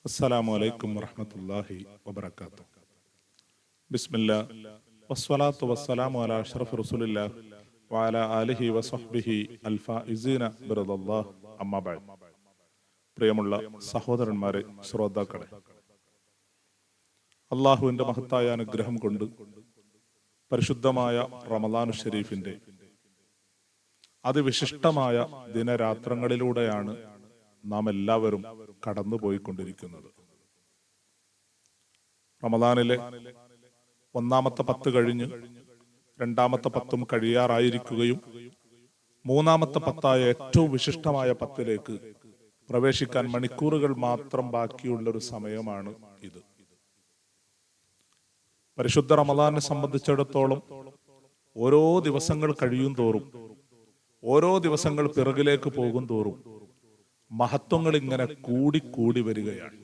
അസ്സലാമു അലൈക്കും വറഹ്മത്തുള്ളാഹി വബറകാതുഹു. ബിസ്മില്ലാഹ് വസ്സലാത്തു വസ്സലാമു അലാ അഷ്റഫി റസൂലില്ലാഹ് വഅലാ ആലിഹി വസഹ്ബിഹി അൽഫായിസീന ബിറദല്ലാഹ് അമ്മാ ബഅദ്. പ്രിയമുള്ള സഹോദരന്മാരെ, ശ്രോതാക്കളെ, അള്ളാഹുവിന്റെ മഹത്തായ അനുഗ്രഹം കൊണ്ട് പരിശുദ്ധമായ റമദാനു ഷരീഫിന്റെ അതിവിശിഷ്ടമായ ദിനരാത്രങ്ങളിലൂടെയാണ് നാം എല്ലാവരും കടന്നുപോയിക്കൊണ്ടിരിക്കുന്നത്. റമദാനിലെ ഒന്നാമത്തെ 10 കഴിഞ്ഞ് രണ്ടാമത്തെ 10 കഴിയാറായിരിക്കുകയും മൂന്നാമത്തെ 10 ഏറ്റവും വിശിഷ്ടമായ 10 പ്രവേശിക്കാൻ മണിക്കൂറുകൾ മാത്രം ബാക്കിയുള്ള ഒരു സമയമാണ് ഇത്. പരിശുദ്ധ റമദാനെ സംബന്ധിച്ചിടത്തോളം ഓരോ ദിവസങ്ങൾ കഴിയും തോറും, ഓരോ ദിവസങ്ങൾ പിറകിലേക്ക് പോകും തോറും മഹത്വങ്ങൾ ഇങ്ങനെ കൂടിക്കൂടി വരികയാണ്.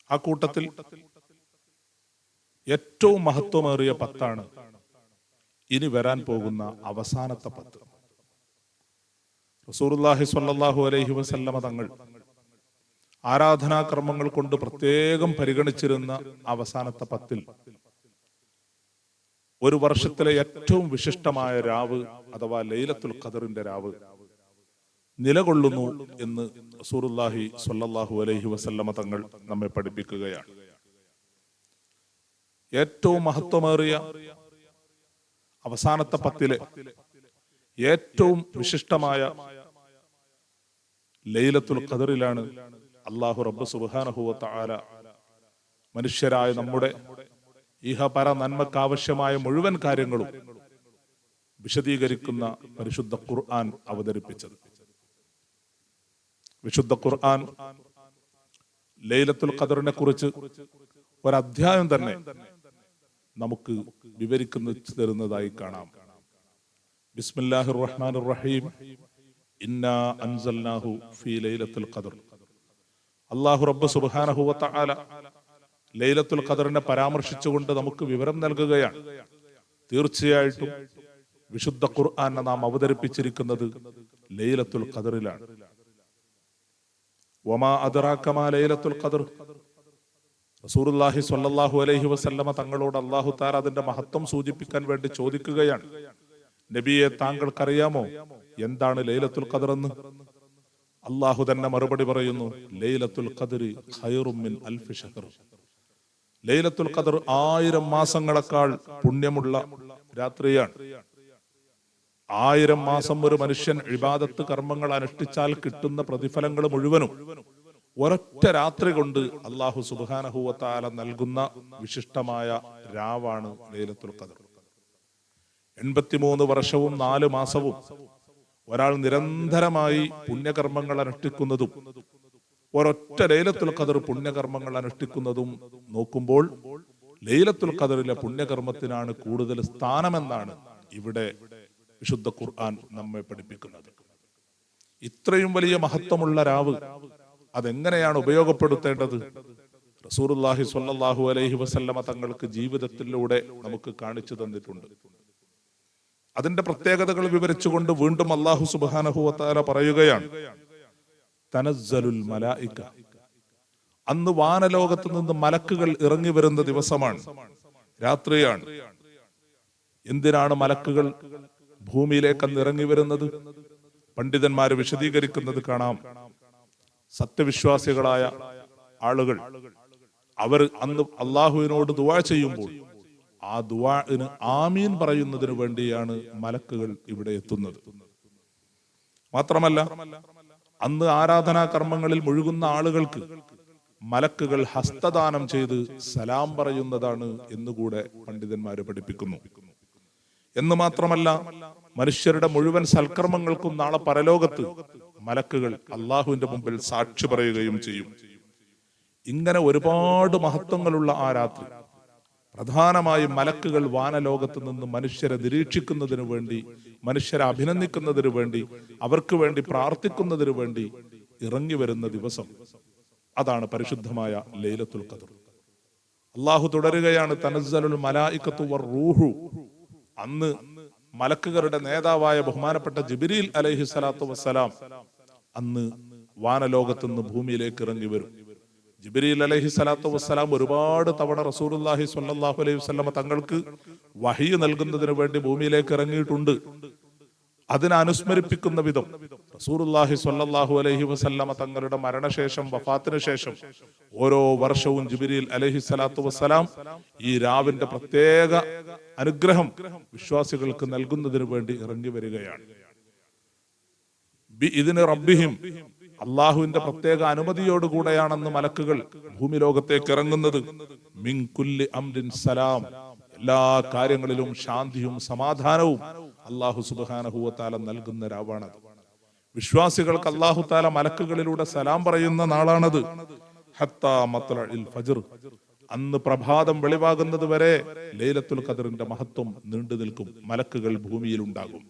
ആ കൂട്ടത്തിൽ ഏറ്റവും മഹത്വമേറിയ 10 ഇനി വരാൻ പോകുന്ന അവസാനത്തെ 10. റസൂലുള്ളാഹി സ്വല്ലല്ലാഹു അലൈഹി വസല്ലമ തങ്ങൾ ആരാധനാകർമ്മങ്ങൾ കൊണ്ട് പ്രത്യേകം പരിഗണിച്ചിരുന്ന അവസാനത്തെ 10 ഒരു വർഷത്തിലെ ഏറ്റവും വിശിഷ്ടമായ രാവ് അഥവാ ലൈലത്തുൽ ഖദറിന്റെ രാവ് നിലകൊള്ളുന്നു എന്ന് റസൂലുള്ളാഹി സ്വല്ലല്ലാഹു അലൈഹി വസല്ലമ തങ്ങൾ നമ്മെ പഠിപ്പിക്കുകയാണ്. ഏറ്റവും മഹത്വമേറിയ അവസാനത്തെ 10 ഏറ്റവും വിശിഷ്ടമായ ലൈലത്തുൽ ഖദറിലാണ് അല്ലാഹു റബ്ബ് സുബ്ഹാനഹു വ തആല മനുഷ്യരായ നമ്മുടെ ഇഹപര നന്മക്കാവശ്യമായ മുഴുവൻ കാര്യങ്ങളും വിശദീകരിക്കുന്ന പരിശുദ്ധ ഖുർആൻ അവതരിപ്പിച്ചത്. വിശുദ്ധ ഖുർആൻ ലൈലത്തുൽ ഖദറിനെ കുറിച്ച് ഒരധ്യായം തന്നെ നമുക്ക് വിവരിക്കുന്നു തരുന്നതായി കാണാം. ബിസ്മില്ലാഹിർ റഹ്മാനിർ റഹീം. ഇന്നാ അൻസൽനാഹു ഫീ ലൈലത്തുൽ ഖദർ. അല്ലാഹു റബ്ബ് സുബ്ഹാനഹു വ തആല ലൈലത്തുൽ ഖദറിനെ പരാമർശിച്ചുകൊണ്ട് നമുക്ക് വിവരം നൽകുകയാണ്. തീർച്ചയായിട്ടും വിശുദ്ധ ഖുർആനെ നാം അവതരിപ്പിച്ചിരിക്കുന്നത് ലൈലത്തുൽ ഖദറിലാണ്. വമാ അദ്റാക മാ ലൈലത്തുൽ ഖദർ. റസൂലുള്ളാഹി സ്വല്ലല്ലാഹു അലൈഹി വസല്ലമ തങ്ങളോട് അല്ലാഹു തആല അതിന്റെ മഹത്വം സൂചിപ്പിക്കാൻ വേണ്ടി ചോദിക്കുകയാണ്, നബിയെ, താങ്കൾക്കറിയാമോ എന്താണ് ലൈലത്തുൽ ഖദർ എന്ന്? അല്ലാഹു തന്നെ മറുപടി പറയുന്നു, ലൈലത്തുൽ ഖദറി ഖൈറും മിൻ അൽഫി ശഹർ. ലൈലത്തുൽ ഖദർ 1000 മാസങ്ങളെക്കാൾ പുണ്യമുള്ള രാത്രിയാണ്. 1000 മാസം ഒരു മനുഷ്യൻ ഇബാദത്ത് കർമ്മങ്ങൾ അനുഷ്ഠിച്ചാൽ കിട്ടുന്ന പ്രതിഫലങ്ങൾ മുഴുവനും ഒരൊറ്റ രാത്രി കൊണ്ട് അല്ലാഹു സുബ്ഹാനഹു വ തആല നൽകുന്ന വിശിഷ്ടമായ രാവാണ് ലൈലത്തുൽ ഖദർ. 83 വർഷവും 4 മാസവും ഒരാൾ നിരന്തരമായി പുണ്യകർമ്മങ്ങൾ അനുഷ്ഠിക്കുന്നതും ഒരൊറ്റ ലൈലത്തുൽ ഖദർ പുണ്യകർമ്മങ്ങൾ അനുഷ്ഠിക്കുന്നതും നോക്കുമ്പോൾ ലൈലത്തുൽ ഖദറിലെ പുണ്യകർമ്മത്തിനാണ് കൂടുതൽ സ്ഥാനമെന്നാണ് ഇവിടെ വിശുദ്ധ ഖുർആൻ നമ്മെ പഠിപ്പിക്കുന്നത്. ഇത്രയും വലിയ മഹത്വമുള്ള രാവ് അതെങ്ങനെയാണ് ഉപയോഗപ്പെടുത്തേണ്ടത്? റസൂലുള്ളാഹി സ്വല്ലല്ലാഹു അലൈഹി വസല്ലമ തങ്ങൾക്ക് ജീവിതത്തിലൂടെ നമുക്ക് കാണിച്ചു തന്നിട്ടുണ്ട്. അതിന്റെ പ്രത്യേകതകൾ വിവരിച്ചുകൊണ്ട് വീണ്ടും അല്ലാഹു സുബ്ഹാനഹു വ തആല പറയുകയാണ്, തനസ്സലുൽ മലായിക. അന്ന് വാനലോകത്ത് നിന്ന് മലക്കുകൾ ഇറങ്ങി വരുന്ന ദിവസമാണ്, രാത്രിയാണ്. എന്തിനാണ് മലക്കുകൾ ഭൂമിയിലേക്ക് അന്ന് ഇറങ്ങി വരുന്നത്? പണ്ഡിതന്മാര് വിശദീകരിക്കുന്നത് കാണാം. സത്യവിശ്വാസികളായ ആളുകൾ അവർ അന്ന് അള്ളാഹുവിനോട് ദുആ ചെയ്യുമ്പോൾ ആ ദുആഇന് ആമീൻ പറയുന്നതിന് വേണ്ടിയാണ് മലക്കുകൾ ഇവിടെ എത്തുന്നത്. മാത്രമല്ല, അന്ന് ആരാധനാ കർമ്മങ്ങളിൽ മുഴുകുന്ന ആളുകൾക്ക് മലക്കുകൾ ഹസ്തദാനം ചെയ്ത് സലാം പറയുന്നതാണ് എന്നുകൂടെ പണ്ഡിതന്മാര് പഠിപ്പിക്കുന്നു. എന്ന് മാത്രമല്ല, മനുഷ്യരുടെ മുഴുവൻ സൽക്കർമ്മങ്ങൾക്കും നാളെ പരലോകത്ത് മലക്കുകൾ അള്ളാഹുവിന്റെ മുമ്പിൽ സാക്ഷി പറയുകയും ചെയ്യും. ഇങ്ങനെ ഒരുപാട് മഹത്വങ്ങളുള്ള ആ രാത്രി പ്രധാനമായും മലക്കുകൾ വാനലോകത്ത് നിന്ന് മനുഷ്യരെ നിരീക്ഷിക്കുന്നതിനു വേണ്ടി, മനുഷ്യരെ അഭിനന്ദിക്കുന്നതിനു വേണ്ടി, അവർക്ക് വേണ്ടി പ്രാർത്ഥിക്കുന്നതിനു വേണ്ടി ഇറങ്ങി വരുന്ന ദിവസം അതാണ് പരിശുദ്ധമായ ലൈലത്തുൽ ഖദർ. അള്ളാഹു തുടരുകയാണ്, തനസ്സലുൽ മലായികത്തു വർ-റൂഹു. അന്ന് മലക്കുകളുടെ നേതാവായ ബഹുമാനപ്പെട്ട ജിബ്രീൽ അലൈഹി സ്വലാത്തു വസ്സലാം അന്ന് വാനലോകത്തുനിന്ന് ഭൂമിയിലേക്ക് ഇറങ്ങി വരും. ജിബ്രീൽ അലൈഹി സ്വലാത്തു വസ്സലാം ഒരുപാട് തവണ റസൂലുള്ളാഹി സ്വല്ലല്ലാഹു അലൈഹി വസല്ലമ തങ്ങൾക്ക് വഹി നൽകുന്നതിന് വേണ്ടി ഭൂമിയിലേക്ക് ഇറങ്ങിയിട്ടുണ്ട്. അതിനെ അനുസ്മരിപ്പിക്കുന്ന വിധം റസൂലുള്ളാഹി സ്വല്ലല്ലാഹു അലൈഹി വസല്ലമ തങ്ങളുടെ മരണശേഷം, വഫാത്തിന് ശേഷം ഓരോ വർഷവും ജിബ്രീൽ അലൈഹി സ്വലാത്തു വസ്സലാം ഈ രാവിന്റെ പ്രത്യേക അനുഗ്രഹം വിശ്വാസികൾക്ക് നൽകുന്നതിന് വേണ്ടി ഇറങ്ങി വരികയാണ്. ബിഇദ്നി റബ്ബിഹിം, അള്ളാഹുവിന്റെ പ്രത്യേക അനുമതിയോടുകൂടെയാണെന്ന് മലക്കുകൾ ഭൂമി ലോകത്തേക്ക് ഇറങ്ങുന്നത്. മിൻ കുല്ലി അംരിൻ സലാം, എല്ലാ കാര്യങ്ങളിലും ശാന്തിയും സമാധാനവും അള്ളാഹു സുബ്ഹാനഹു വ തആല നൽകുന്ന രാവാണത്. വിശ്വാസികൾക്ക് അള്ളാഹു തആല മലക്കുകളിലൂടെ സലാം പറയുന്ന നാളാണത്. ഹത്താ മത്ലഇൽ ഫജ്ർ, അന്ന് പ്രഭാതം വെളിവാകുന്നത് വരെ ലൈലത്തുൽ ഖദറിന്റെ മഹത്വം നീണ്ടു നിൽക്കും. മലക്കുകൾ ഭൂമിയിൽ ഉണ്ടാകും.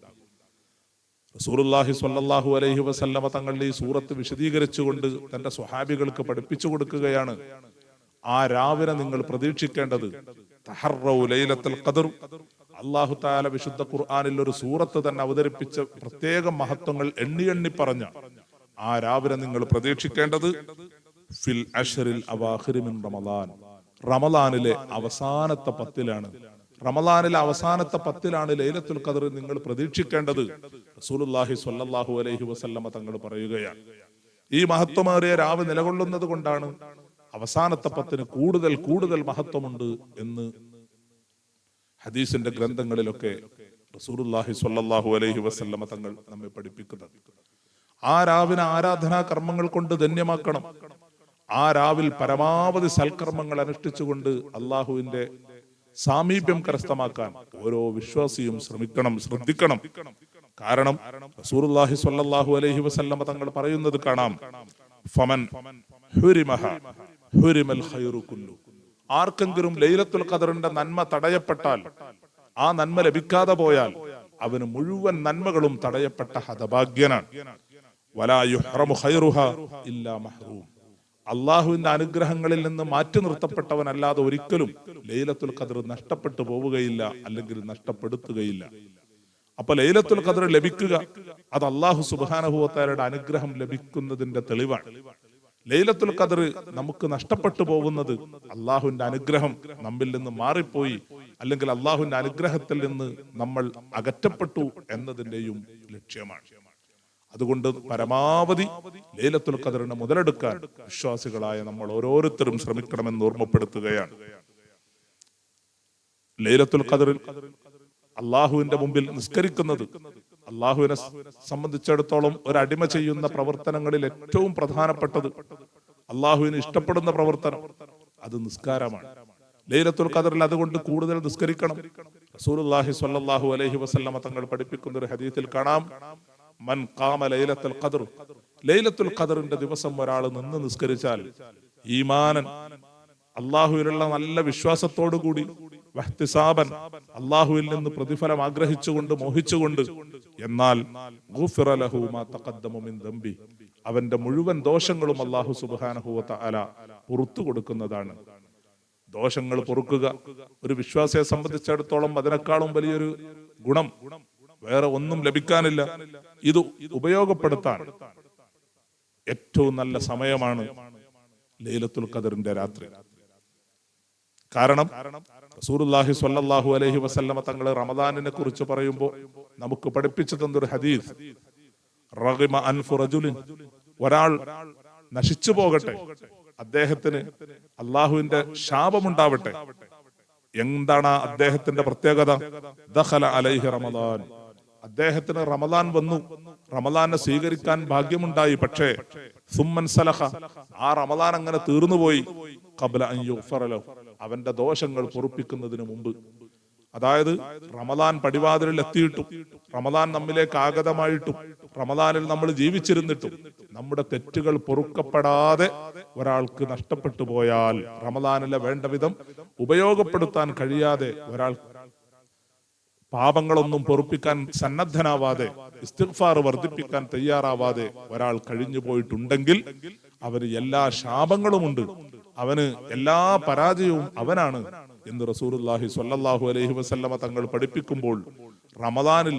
റസൂലുള്ളാഹി സ്വല്ലല്ലാഹു അലൈഹി വസല്ലമ തങ്ങൾ ഈ സൂറത്ത് വിശദീകരിച്ചുകൊണ്ട് തന്റെ സ്വഹാബികൾക്ക് പഠിപ്പിച്ചു കൊടുക്കുകയാണ്. ആ രാവിനെ നിങ്ങൾ പ്രതീക്ഷിക്കേണ്ടത് തഹറൗ ലൈലത്തുൽ ഖദർ. അല്ലാഹു തആല വിശുദ്ധ ഖുർആനിൽ ഒരു സൂറത്ത് തന്നെ അവതരിപ്പിച്ച പ്രത്യേക മഹത്വങ്ങൾ എണ്ണി എണ്ണി പറഞ്ഞ ആ രാവിനെ നിങ്ങൾ പ്രതീക്ഷിക്കേണ്ടത് ഫിൽ അശ്റിൽ അവാഖിർ മിൻ റമളാൻ, റമളാനിലെ അവസാനത്തെ 10-ലാണ്. റമളാനിലെ അവസാനത്തെ 10-ലാണ് ലൈലത്തുൽ ഖദർ നിങ്ങൾ പ്രതീക്ഷിക്കേണ്ടത്. റസൂലുള്ളാഹി സ്വല്ലല്ലാഹു അലൈഹി വസല്ലമ തങ്ങൾ പറയുകയാണ്. ഈ മഹത്വമേറിയ രാവ് നിലകൊള്ളുന്നത് കൊണ്ടാണ് അവസാനത്തെ 10-ന് കൂടുതൽ കൂടുതൽ മഹത്വമുണ്ട് എന്ന് ഹദീസിന്റെ ഗ്രന്ഥങ്ങളിലൊക്കെ റസൂലുള്ളാഹി സ്വല്ലല്ലാഹു അലൈഹി വസല്ലമ തങ്ങൾ നമ്മെ പഠിപ്പിക്കുന്നത്. ആ രാവിനെ ആരാധനാ കർമ്മങ്ങൾ കൊണ്ട് ധന്യമാക്കണം. ആ രാവിൽ പരമാവധി സൽക്കർമ്മങ്ങൾ അനുഷ്ഠിച്ചുകൊണ്ട് അള്ളാഹുവിന്റെ സാമീപ്യം കരസ്ഥമാക്കാൻ ഓരോ വിശ്വാസിയും ശ്രദ്ധിക്കണം. കാരണം റസൂലുള്ളാഹി സ്വല്ലല്ലാഹു അലൈഹി വസല്ലമ തങ്ങൾ പറയുന്നത് കാണാം, ഫമൻ ഹുരിമഹ ഹുരിമൽ ഖൈറു കുല്ലു. ആർക്കെങ്കിലും ലൈലത്തുൽ ഖദറിന്റെ നന്മ തടയപ്പെട്ടാൽ, ആ നന്മ ലഭിക്കാതെ പോയാൽ അവന് മുഴുവൻ നന്മകളും തടയപ്പെട്ട ഹതഭാഗ്യനാണ്. വലാ യുഹ്റമു ഖൈറുഹ ഇല്ലാ മഹ്റൂം. അള്ളാഹുവിന്റെ അനുഗ്രഹങ്ങളിൽ നിന്ന് മാറ്റി നിർത്തപ്പെട്ടവനല്ലാതെ ഒരിക്കലും ലൈലത്തുൽ ഖദർ നഷ്ടപ്പെട്ടു പോവുകയില്ല, അല്ലെങ്കിൽ നഷ്ടപ്പെടുത്തുകയില്ല. അപ്പൊ ലൈലത്തുൽ ഖദർ ലഭിക്കുക അത് അള്ളാഹു സുബ്ഹാനഹു വ തആലയുടെ അനുഗ്രഹം ലഭിക്കുന്നതിന്റെ തെളിവാണ്. ലൈലത്തുൽ ഖദർ നമുക്ക് നഷ്ടപ്പെട്ടു പോകുന്നത് അള്ളാഹുവിന്റെ അനുഗ്രഹം നമ്മിൽ നിന്ന് മാറിപ്പോയി, അല്ലെങ്കിൽ അള്ളാഹുവിന്റെ അനുഗ്രഹത്തിൽ നിന്ന് നമ്മൾ അകറ്റപ്പെട്ടു എന്നതിന്റെയും ലക്ഷ്യമാണ്. അതുകൊണ്ട് പരമാവധി ലൈലത്തുൽ ഖദറിനെ മുതലെടുക്കാൻ വിശ്വാസികളായ നമ്മൾ ഓരോരുത്തരും ശ്രമിക്കണമെന്ന് ഓർമ്മപ്പെടുത്തുകയാണ്. ലൈലത്തുൽ ഖദറിൽ അള്ളാഹുവിന്റെ മുമ്പിൽ നിസ്കരിക്കുന്നത് അള്ളാഹുവിനെ സംബന്ധിച്ചിടത്തോളം ഒരടിമ ചെയ്യുന്ന പ്രവർത്തനങ്ങളിൽ ഏറ്റവും പ്രധാനപ്പെട്ടത്, അള്ളാഹുവിന് ഇഷ്ടപ്പെടുന്ന പ്രവർത്തനം അത് നിസ്കാരമാണ്. ലൈലത്തുൽ ഖദറിൽ അതുകൊണ്ട് കൂടുതൽ നിസ്കരിക്കണം. റസൂലുള്ളാഹി സ്വല്ലല്ലാഹു അലൈഹി വസല്ലമ തങ്ങൾ പഠിപ്പിക്കുന്ന ഒരു ഹദീസിൽ കാണാം, മൻ ഖാമ ലൈലത്തുൽ ഖദർ, ലൈലത്തുൽ ഖദറിന്റെ ദിവസം ഒരാൾ നിന്ന് നിസ്കരിച്ചാൽ, ഈമാനൻ അള്ളാഹുവിലുള്ള നല്ല വിശ്വാസത്തോടു കൂടി, വഹ്തിസാബൻ അള്ളാഹുവിൽ നിന്ന് പ്രതിഫലം ആഗ്രഹിച്ചുകൊണ്ട് മോഹിച്ചുകൊണ്ട്, എന്നാൽ ഗുഫിറ ലഹു മാ തഖദ്ദമ മിൻ ദംബി, അവന്റെ മുഴുവൻ ദോഷങ്ങളും അള്ളാഹു സുബ്ഹാനഹു വ തആല പുറത്തു കൊടുക്കുന്നതാണ്. ദോഷങ്ങൾ പൊറുക്കുക ഒരു വിശ്വാസിയെ സംബന്ധിച്ചിടത്തോളം അതിനേക്കാളും വലിയൊരു ഗുണം വേറെ ഒന്നും ലഭിക്കാനില്ല. ഇത് ഉപയോഗപ്പെടുത്താൻ ഏറ്റവും നല്ല സമയമാണ് ലൈലത്തുൽ ഖദറിന്റെ രാത്രി. കാരണം റസൂലുള്ളാഹി സ്വല്ലല്ലാഹു അലൈഹി വസല്ലമ തങ്ങൾ റമദാനിനെ കുറിച്ച് പറയുമ്പോൾ നമുക്ക് പഠിപ്പിച്ചു തന്നൊരു ഹദീസ്, റഗിമ അൻഫു റജുലിൻ, ഒരാൾ നശിച്ചു പോകട്ടെ, അദ്ദേഹത്തിന് അള്ളാഹുവിന്റെ ശാപമുണ്ടാവട്ടെ. എന്താണ് അദ്ദേഹത്തിന്റെ പ്രത്യേകത? ദഖല അലൈഹി റമദാൻ, അദ്ദേഹത്തിന് റമദാൻ വന്നു, റമദാനെ സ്വീകരിക്കാൻ ഭാഗ്യമുണ്ടായി, പക്ഷേ സുമ്മൻ സലഖ, ആ റമദാൻ അങ്ങനെ തീർന്നുപോയി, ഖബ്ല അൻ യുഗ്ഫറ ലഹു, അവന്റെ ദോഷങ്ങൾ പൊറുപ്പിക്കുന്നതിന് മുമ്പ്. അതായത് റമദാൻ പടിവാതിലിൽ എത്തിയിട്ടും, റമദാൻ നമ്മിലേക്ക് ആഗതമായിട്ടും, റമദാനിൽ നമ്മൾ ജീവിച്ചിരുന്നിട്ടും നമ്മുടെ തെറ്റുകൾ പൊറുക്കപ്പെടാതെ ഒരാൾക്ക് നഷ്ടപ്പെട്ടു പോയാൽ, റമദാനിലെ വേണ്ട വിധം ഉപയോഗപ്പെടുത്താൻ കഴിയാതെ ഒരാൾ പാപങ്ങളൊന്നും പൊറുപ്പിക്കാൻ സന്നദ്ധനാവാതെ, ഇസ്തിഗ്ഫാർ വർദ്ധിപ്പിക്കാൻ തയ്യാറാവാതെ ഒരാൾ കഴിഞ്ഞു പോയിട്ടുണ്ടെങ്കിൽ അവന് എല്ലാ ശാപങ്ങളുമുണ്ട്, അവന് എല്ലാ പരാജയവും അവനാണ് എന്ന് റസൂലുള്ളാഹി സ്വല്ലല്ലാഹു അലൈഹി വസല്ലമ തങ്ങൾ പഠിപ്പിക്കുമ്പോൾ, റമദാനിൽ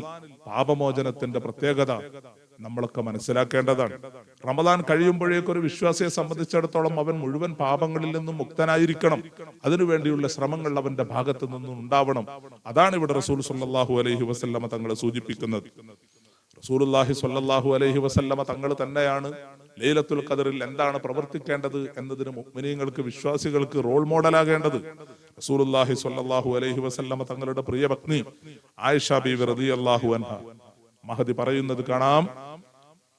പാപമോചനത്തിന്റെ പ്രത്യേകത നമ്മളൊക്കെ മനസ്സിലാക്കേണ്ടതാണ്. റമദാൻ കഴിയുമ്പോഴേക്കും ഒരു വിശ്വാസിയെ സംബന്ധിച്ചിടത്തോളം അവൻ മുഴുവൻ പാപങ്ങളിൽ നിന്നും മുക്തനായിരിക്കണം. അതിനുവേണ്ടിയുള്ള ശ്രമങ്ങൾ അവന്റെ ഭാഗത്തു നിന്നും ഉണ്ടാവണം. അതാണ് ഇവിടെ റസൂൽ സ്വല്ലല്ലാഹു അലൈഹി വസല്ലമ തങ്ങൾ സൂചിപ്പിക്കുന്നത്. റസൂലുള്ളാഹി സ്വല്ലല്ലാഹു അലൈഹി വസല്ലമ തങ്ങൾ തന്നെയാണ് ലൈലത്തുൽ ഖദറിൽ എന്താണ് പ്രവർത്തിക്കേണ്ടത് എന്നതിന് മുഅ്മിനീങ്ങൾക്ക്, വിശ്വാസികൾക്ക് റോൾ മോഡലാകേണ്ടത്. റസൂലുള്ളാഹി സ്വല്ലല്ലാഹു അലൈഹി വസല്ലമ തങ്ങളുടെ പ്രിയ പത്നി ആയിഷ ബീവി റളിയല്ലാഹു അൻഹ മഹദി പറയുന്നത് കാണാം.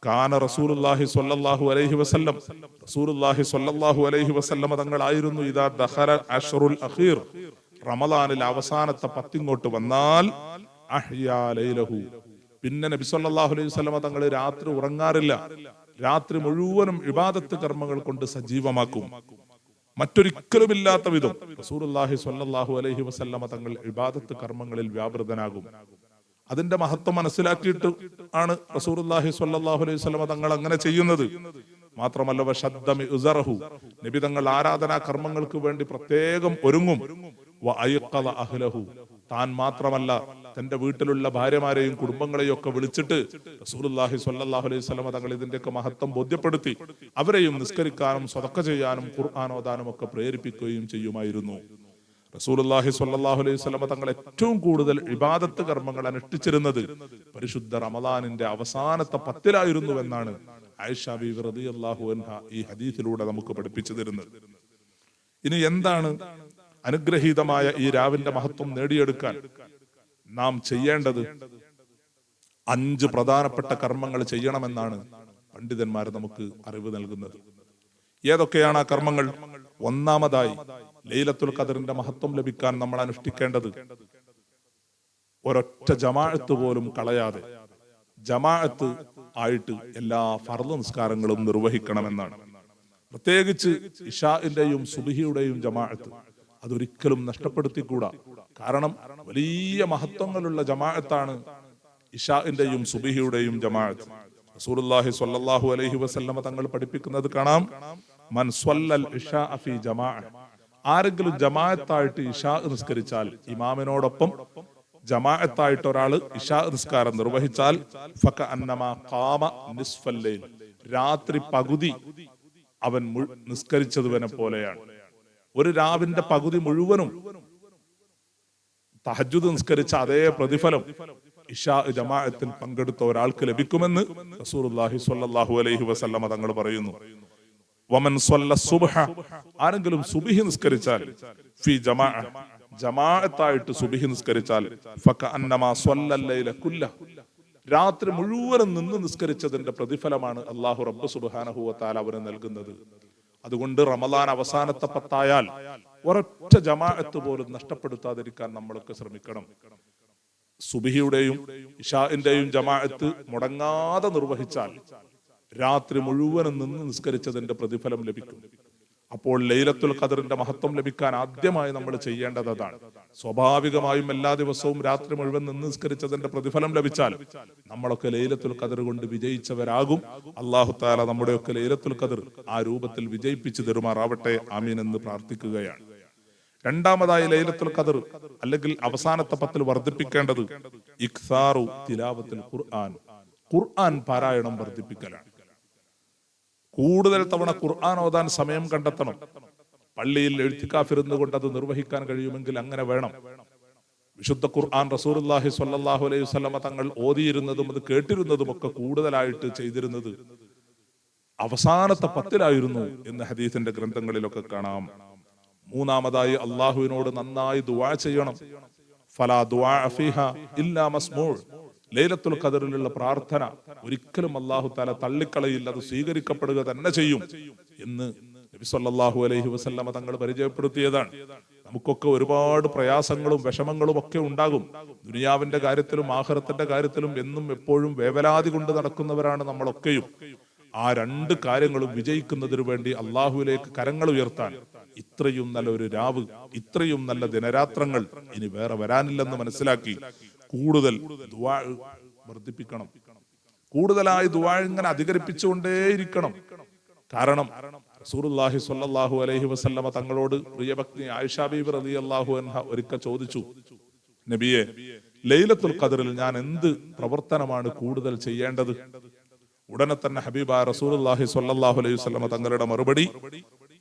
കാന റസൂലുള്ളാഹി സ്വല്ലല്ലാഹു അലൈഹി വസല്ലം, റസൂലുള്ളാഹി സ്വല്ലല്ലാഹു അലൈഹി വസല്ലമ തങ്ങളായിരുന്നു ഇദാ ദഖല അശ്റുൽ അഖീർ, റമളാനിൽ അവസാനത്തെ 10 ഇങ്ങോട്ട് വന്നാൽ അഹ്യാ ലൈലഹു, പിന്നെ നബി സല്ലല്ലാഹു അലൈഹി വസല്ലമ തങ്ങൾ രാത്രി ഉറങ്ങാറില്ല. രാത്രി മുഴുവനും ഇബാദത്ത് കർമ്മങ്ങൾ കൊണ്ട് സജീവമാക്കും. മറ്റൊരിക്കലുമില്ലാത്ത വിധം റസൂലുള്ളാഹി സ്വല്ലല്ലാഹു അലൈഹി വസല്ലമ തങ്ങൾ ഇബാദത്ത് കർമ്മങ്ങളിൽ വ്യാപൃതനാകും. അതിന്റെ മഹത്വം മനസ്സിലാക്കിയിട്ട് ആണ് റസൂലുള്ളാഹി സ്വല്ലല്ലാഹു അലൈഹി വസല്ലമ തങ്ങൾ അങ്ങനെ ചെയ്യുന്നത്. മാത്രമല്ല വശദ്ദ മിഉസറഹു, നബി തങ്ങൾ ആരാധനാ കർമ്മങ്ങൾക്ക് വേണ്ടി പ്രത്യേകം ഒരുങ്ങും. വഅയ്ഖദ അഹ്ലഹു, താൻ മാത്രമല്ല തന്റെ വീട്ടിലുള്ള ഭാര്യമാരെയും കുടുംബങ്ങളെയും ഒക്കെ വിളിച്ചിട്ട് റസൂലുള്ളാഹി സ്വല്ലല്ലാഹു അലൈഹി വസല്ലമ തങ്ങൾ ഇതിന്റെയൊക്കെ മഹത്വം ബോധ്യപ്പെടുത്തി അവരെയും നിസ്കരിക്കാനും സ്വതക്ക ചെയ്യാനും ഖുർആൻ ഓതാനും ഒക്കെ പ്രേരിപ്പിക്കുകയും ചെയ്യുമായിരുന്നു. റസൂലുള്ളാഹി സ്വല്ലല്ലാഹു അലൈഹി വസല്ലമ തങ്ങൾ ഏറ്റവും കൂടുതൽ ഇബാദത്ത് കർമ്മങ്ങൾ അനുഷ്ഠിച്ചിരുന്നത് പരിശുദ്ധ റമളാനിന്റെ അവസാനത്തെ 10 എന്നാണ് ആയിഷ ബീവി റളിയല്ലാഹു അൻഹ ഈ ഹദീസിലൂടെ നമുക്ക് പഠിപ്പിച്ചു തരുന്നത്. ഇനി എന്താണ് അനുഗ്രഹീതമായ ഈ രാവിന്റെ മഹത്വം നേടിയെടുക്കാൻ നാം ചെയ്യേണ്ടത്? 5 പ്രധാനപ്പെട്ട കർമ്മങ്ങൾ ചെയ്യണമെന്നാണ് പണ്ഡിതന്മാർ നമുക്ക് അറിവ് നൽകുന്നത്. ഏതൊക്കെയാണ് ആ കർമ്മങ്ങൾ? ഒന്നാമതായി, ലൈലത്തുൽ ഖദറിന്റെ മഹത്വം ലഭിക്കാൻ നമ്മൾ അനുഷ്ഠിക്കേണ്ടത് ഒരൊറ്റ ജമാഅത്ത് പോലും കളയാതെ ജമാഅത്ത് ആയിട്ട് എല്ലാ ഫർള് നിസ്കാരങ്ങളും നിർവഹിക്കണമെന്നാണ്. പ്രത്യേകിച്ച് ഇശാഇന്റെയും സുബ്ഹിയുടെയും ജമാഅത്ത് അതൊരിക്കലും നഷ്ടപ്പെടുത്തിക്കൂടാ. കാരണം വലിയ മഹത്വങ്ങളുള്ള ജമാഅത്താണ് ഇശാഇന്റെയും സുബ്ഹിയുടെയും ജമാഅത്ത്. റസൂലുള്ളാഹി സ്വല്ലല്ലാഹു അലൈഹി വസല്ലമ തങ്ങൾ പഠിപ്പിക്കുന്നത് കാണാം, മൻ സ്വല്ലൽ ഇശാ ഫീ ജമാഅ, ആരെങ്കിലും ജമാഅത്തായിട്ട് ഇശാ നിസ്കരിച്ചാൽ, ഇമാമിനോടൊപ്പം ജമാഅത്തായിട്ട് ഒരാൾ ഇശാ നിസ്കാരം നിർവഹിച്ചാൽ, ഫകഅന്നമാ ഖാമ നിസ്ഫൽ ലൈൽ, രാത്രി പകുതി അവൻ നിസ്കരിച്ചതുവനെ പോലെയാണ്. ഒരു രാവിന്റെ പകുതി മുഴുവനും തഹജ്ജുദ് നിസ്കരിച്ച അതേ പ്രതിഫലം ഇശാ ജമാഅത്തിൽ പങ്കെടുത്ത ഒരാൾക്ക് ലഭിക്കുമെന്ന് റസൂലുള്ളാഹി സ്വല്ലല്ലാഹു അലൈഹി വസല്ലമ തങ്ങൾ പറയുന്നു. വമൻ സ്വല്ല സുബ്ഹ, ആരെങ്കിലും സുബ്ഹി നിസ്കരിച്ചാൽ, ഫി ജമാഅ, ജമാഅത്തായിട്ട് സുബ്ഹി നിസ്കരിച്ചാൽ, ഫകഅന്നമാ സ്വല്ലൽ ലൈല കുല്ല, രാത്രി മുഴുവനും നിന്ന് നിസ്കരിച്ചതിന്റെ പ്രതിഫലമാണ് അല്ലാഹു റബ്ബ് സുബ്ഹാനഹു വ തആല അവന് നൽകുന്നത്. അതുകൊണ്ട് റമളാൻ അവസാനത്തെ 10 ഒരൊറ്റ ജമാഅത്ത് പോലും നഷ്ടപ്പെടുത്താതിരിക്കാൻ നമ്മളൊക്കെ ശ്രമിക്കണം. സുബ്ഹിയുടെയും ഇശാഇന്റെയും ജമാഅത്ത് മുടങ്ങാതെ നിർവഹിച്ചാൽ രാത്രി മുഴുവനും നിന്ന് നിസ്കരിച്ചതിന്റെ പ്രതിഫലം ലഭിക്കും. അപ്പോൾ ലൈലത്തുൽ ഖദറിന്റെ മഹത്വം ലഭിക്കാൻ ആദ്യമായി നമ്മൾ ചെയ്യേണ്ടത് അതാണ്. സ്വാഭാവികമായും എല്ലാ ദിവസവും രാത്രി മുഴുവൻ നിന്ന് നിസ്കരിച്ചതിന്റെ പ്രതിഫലം ലഭിച്ചാൽ നമ്മളൊക്കെ ലൈലത്തുൽ ഖദർ കൊണ്ട് വിജയിച്ചവരാകും. അല്ലാഹു തആല നമ്മുടെയൊക്കെ ലൈലത്തുൽ ഖദർ ആ രൂപത്തിൽ വിജയിപ്പിച്ചു തരുമാറാവട്ടെ, ആമീൻ എന്ന് പ്രാർത്ഥിക്കുകയാണ്. രണ്ടാമതായി, ലൈലത്തുൽ ഖദർ അല്ലെങ്കിൽ അവസാനത്തെ 10 വർദ്ധിപ്പിക്കേണ്ടത് ഇക്സാറു തിലാവത്തുൽ ഖുർആൻ, ഖുർആൻ പാരായണം വർദ്ധിപ്പിക്കലാണ്. കൂടുതൽ തവണ ഖുർആൻ ഓതാൻ സമയം കണ്ടെത്തണം. പള്ളിയിൽ എഴുത്തിക്കാഫിരുന്നു കൊണ്ട് അത് നിർവഹിക്കാൻ കഴിയുമെങ്കിൽ അങ്ങനെ വേണം. വിശുദ്ധ ഖുർആൻ റസൂലുള്ളാഹി സ്വല്ലല്ലാഹു അലൈഹി വസല്ലമ തങ്ങൾ ഓതിയിരുന്നതും അത് കേട്ടിരുന്നതും ഒക്കെ കൂടുതലായിട്ട് ചെയ്തിരുന്നത് അവസാനത്തെ 10 എന്ന് ഹദീസിന്റെ ഗ്രന്ഥങ്ങളിലൊക്കെ കാണാം. മൂന്നാമതായി, അള്ളാഹുവിനോട് നന്നായി ദുആ ചെയ്യണം. ഫലാ ദുആ ഫീഹാ ഇല്ലാ മസ്മൂഅ്, ലൈലത്തുൽ ഖദറിലുള്ള പ്രാർത്ഥന ഒരിക്കലും അല്ലാഹു തആല തള്ളിക്കളയില്ല, അത് സ്വീകരിക്കപ്പെടുക തന്നെ ചെയ്യും എന്ന് നബി സല്ലല്ലാഹു അലൈഹി വസല്ലമ തങ്ങൾ പരിചയപ്പെടുത്തിയതാണ്. നമുക്കൊക്കെ ഒരുപാട് പ്രയാസങ്ങളും വിഷമങ്ങളും ഒക്കെ ഉണ്ടാകും. ദുനിയാവിന്റെ കാര്യത്തിലും ആഖിറത്തിന്റെ കാര്യത്തിലും എന്നും എപ്പോഴും വേവലാതി കൊണ്ട് നടക്കുന്നവരാണ് നമ്മളൊക്കെയും. ആ 2 കാര്യങ്ങളും വിജയിക്കുന്നതിനു വേണ്ടി അള്ളാഹുവിലേക്ക് കരങ്ങൾ ഉയർത്താൻ ഇത്രയും നല്ലൊരു രാവ്, ഇത്രയും നല്ല ദിനരാത്രങ്ങൾ ഇനി വേറെ വരാനില്ലെന്ന് മനസ്സിലാക്കി കൂടുതൽ ദുആ വർദ്ധിപ്പിക്കണം. കൂടുതലായി ദുആ ഇങ്ങനെ അധികരിപ്പിച്ചുകൊണ്ടേയിരിക്കണം. കാരണം റസൂലുള്ളാഹി സ്വല്ലല്ലാഹു അലൈഹി വസല്ലമ തങ്ങളോട് പ്രിയപത്നി ആയിഷ ബീബി റളിയല്ലാഹു അൻഹ ഒരിക്കൽ ചോദിച്ചു, നബിയെ, ലൈലത്തുൽ ഖദറിൽ ഞാൻ എന്ത് പ്രവർത്തനമാണ് കൂടുതൽ ചെയ്യേണ്ടത്? ഉടനെ തന്നെ ഹബീബായ റസൂലുള്ളാഹി സ്വല്ലല്ലാഹു അലൈഹി വസല്ലമ തങ്ങളുടെ മറുപടി,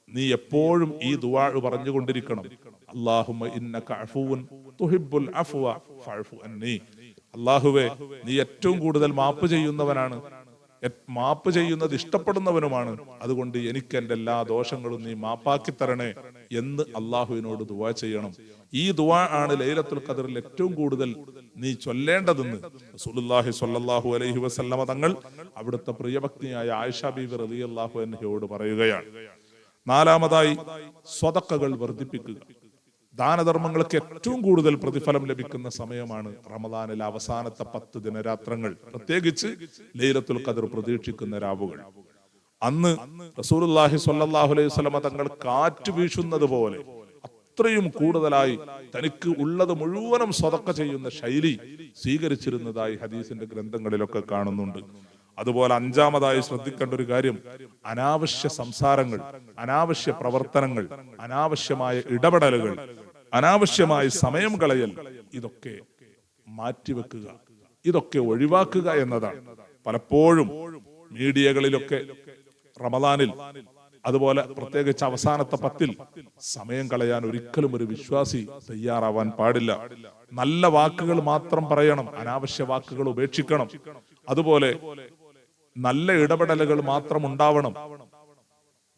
നീ എപ്പോഴും ഈ ദുആ പറഞ്ഞുകൊണ്ടിരിക്കണം. അല്ലാഹുമ്മ ഇന്നക അഫൂൻ തുഹിബ്ബുൽ അഫ്വ ഫഅഫു അന്നി. അല്ലാഹുവേ, നീ ഏറ്റവും കൂടുതൽ മാപ്പ് ചെയ്യുന്നവനാണ്, മാപ്പ് ചെയ്യുന്നത് ഇഷ്ടപ്പെടുന്നവനുമാണ്. അതുകൊണ്ട് എനിക്ക് എൻ്റെ എല്ലാ ദോഷങ്ങളും നീ മാപ്പാക്കി തരണേ എന്ന് അള്ളാഹുവിനോട് ദുആ ചെയ്യണം. ഈ ദുആ ആണ് ലൈലത്തുൽ ഖദറിൽ ഏറ്റവും കൂടുതൽ നീ ചൊല്ലേണ്ടതെന്ന് റസൂലുള്ളാഹി സ്വല്ലല്ലാഹു അലൈഹി വസല്ലമ തങ്ങൾ അവിടുത്തെ പ്രിയഭക്തിയായ ആയിഷ ബീവി റളിയല്ലാഹു അൻഹയോട് പറയുകയാണ്. നാലാമതായി, സ്വതക്കകൾ വർദ്ധിപ്പിക്കുക. ദാനധർമ്മങ്ങൾക്ക് ഏറ്റവും കൂടുതൽ പ്രതിഫലം ലഭിക്കുന്ന സമയമാണ് റമദാനിലെ അവസാനത്തെ 10 ദിനരാത്രങ്ങൾ, പ്രത്യേകിച്ച് ലൈലത്തുൽ ഖദർ പ്രതീക്ഷിക്കുന്ന രാവുകൾ. അന്ന് റസൂലുള്ളാഹി സ്വല്ലല്ലാഹു അലൈഹി വസല്ലമ തങ്ങൾ കാറ്റ് വീശുന്നത് പോലെ അത്രയും കൂടുതലായി തനിക്ക് ഉള്ളത് മുഴുവനും സ്വതക്ക ചെയ്യുന്ന ശൈലി സ്വീകരിച്ചിരുന്നതായി ഹദീസിന്റെ ഗ്രന്ഥങ്ങളിലൊക്കെ കാണുന്നുണ്ട്. അതുപോലെ അഞ്ചാമതായി ശ്രദ്ധിക്കേണ്ട ഒരു കാര്യം, അനാവശ്യ സംസാരങ്ങൾ, അനാവശ്യ പ്രവർത്തനങ്ങൾ, അനാവശ്യമായ ഇടപെടലുകൾ, അനാവശ്യമായ സമയം കളയൽ, ഇതൊക്കെ മാറ്റിവെക്കുക, ഇതൊക്കെ ഒഴിവാക്കുക എന്നതാണ്. പലപ്പോഴും മീഡിയകളിലൊക്കെ റമദാനിൽ, അതുപോലെ പ്രത്യേകിച്ച് അവസാനത്തെ 10 സമയം കളയാൻ ഒരിക്കലും ഒരു വിശ്വാസി തയ്യാറാവാൻ പാടില്ല. നല്ല വാക്കുകൾ മാത്രം പറയണം, അനാവശ്യ വാക്കുകൾ ഉപേക്ഷിക്കണം. അതുപോലെ നല്ല ഇടപെടലുകൾ മാത്രം ഉണ്ടാവണം.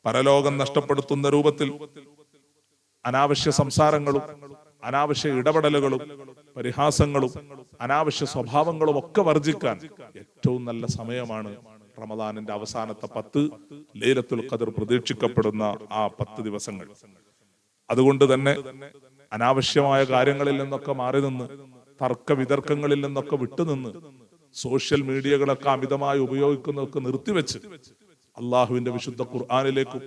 പരലോകം നഷ്ടപ്പെടുത്തുന്ന രൂപത്തിൽ അനാവശ്യ സംസാരങ്ങളും അനാവശ്യ ഇടപെടലുകളും പരിഹാസങ്ങളും അനാവശ്യ സ്വഭാവങ്ങളും ഒക്കെ വർജിക്കാൻ ഏറ്റവും നല്ല സമയമാണ് റമദാനിന്റെ അവസാനത്തെ 10 ലൈലത്തുൽ ഖദർ പ്രതീക്ഷിക്കപ്പെടുന്ന ആ 10 ദിവസങ്ങൾ. അതുകൊണ്ട് തന്നെ അനാവശ്യമായ കാര്യങ്ങളിൽ നിന്നൊക്കെ മാറി നിന്ന്, തർക്ക വിതർക്കങ്ങളിൽ നിന്നൊക്കെ വിട്ടുനിന്ന്, സോഷ്യൽ മീഡിയകളൊക്കെ അമിതമായി ഉപയോഗിക്കുന്നതൊക്കെ നിർത്തിവെച്ച് അള്ളാഹുവിന്റെ വിശുദ്ധ ഖുർആനിലേക്കും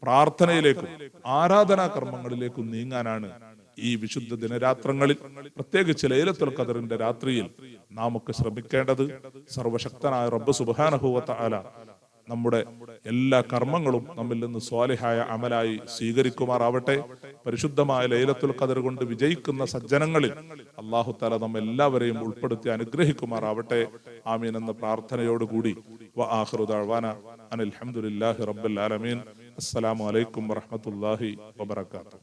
പ്രാർത്ഥനയിലേക്കും ആരാധനാ കർമ്മങ്ങളിലേക്കും നീങ്ങാനാണ് ഈ വിശുദ്ധ ദിനരാത്രങ്ങളിൽ, പ്രത്യേകിച്ച് ലൈലത്തുൽ ഖദറിന്റെ രാത്രിയിൽ നാം ഒക്കെ ശ്രമിക്കേണ്ടത്. സർവശക്തനായ റബ്ബ് സുബ്ഹാനഹു വ തആല നമ്മുടെ എല്ലാ കർമ്മങ്ങളും നമ്മിൽ നിന്ന് സ്വാലിഹായ അമലായി സ്വീകരിക്കുമാറാവട്ടെ. പരിശുദ്ധമായ ലൈലത്തുൽ ഖദർ കൊണ്ട് വിജയിക്കുന്ന സജ്ജനങ്ങളിൽ അല്ലാഹു തആല നമ്മെല്ലാവരെയും ഉൾപ്പെടുത്തി അനുഗ്രഹിക്കുമാറാവട്ടെ. ആമീൻ എന്ന പ്രാർത്ഥനയോടുകൂടി വ ആഖിറു ദഅ്വാന അനിൽ ഹംദുലില്ലാഹി റബ്ബിൽ ആലമീൻ. അസ്സലാമു അലൈക്കും വറഹ്മത്തുള്ളാഹി വബറകാതുഹു.